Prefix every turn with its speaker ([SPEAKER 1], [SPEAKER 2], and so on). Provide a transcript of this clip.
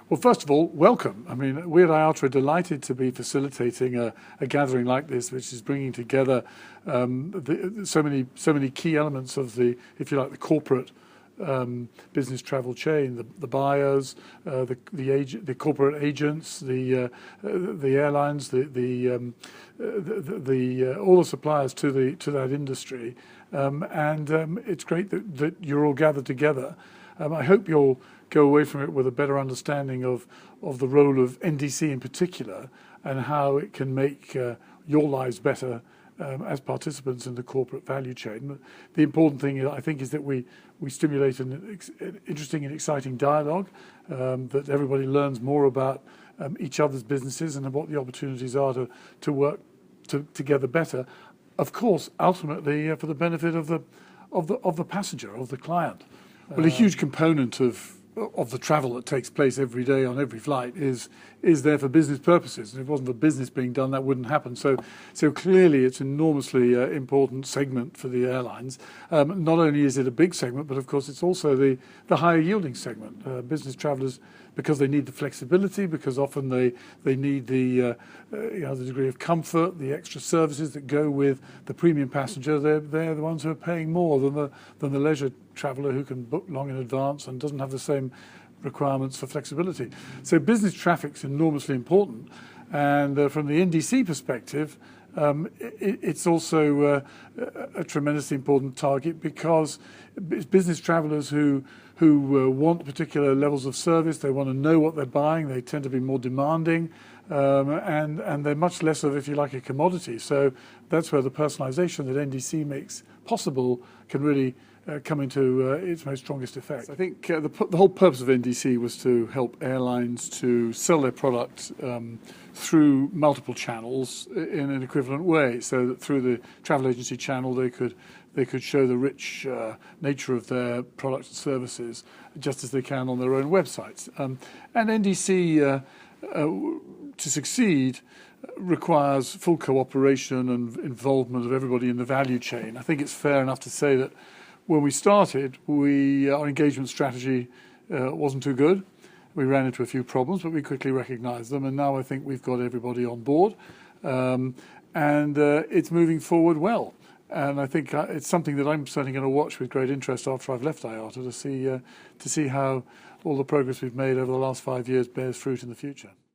[SPEAKER 1] Well, first of all, welcome. I mean, we at IATA are delighted to be facilitating a gathering like this, which is bringing together so many key elements of the, if you like, the corporate business travel chain: the buyers, the corporate agents, the airlines, all the suppliers to that industry, and it's great that you're all gathered together. I hope you'll go away from it with a better understanding of the role of NDC in particular and how it can make your lives better as participants in the corporate value chain. The important thing, I think, is that we stimulate an interesting and exciting dialogue, that everybody learns more about each other's businesses and what the opportunities are to work together better. Of course, ultimately for the benefit of the passenger, of the client. Well, a huge component of the travel that takes place every day on every flight is there for business purposes. And if it wasn't for business being done, that wouldn't happen. So clearly it's an enormously important segment for the airlines. Not only is it a big segment, but of course it's also the higher yielding segment. Business travelers, because they need the flexibility, because often they need the degree of comfort, the extra services that go with the premium passenger. They're the ones who are paying more than the leisure traveller who can book long in advance and doesn't have the same requirements for flexibility. So business traffic's enormously important, and from the NDC perspective, it's also a tremendously important target, because business travellers who want particular levels of service, they want to know what they're buying, they tend to be more demanding, and they're much less of, if you like, a commodity. So that's where the personalisation that NDC makes possible can really come into its most strongest effect. I think the whole purpose of NDC was to help airlines to sell their product through multiple channels in an equivalent way, so that through the travel agency channel they could show the rich nature of their products and services just as they can on their own websites. And NDC, to succeed, requires full cooperation and involvement of everybody in the value chain. I think it's fair enough to say that when we started, our engagement strategy wasn't too good. We ran into a few problems, but we quickly recognized them, and now I think we've got everybody on board, and it's moving forward well. And I think it's something that I'm certainly going to watch with great interest after I've left IATA to see how all the progress we've made over the last 5 years bears fruit in the future.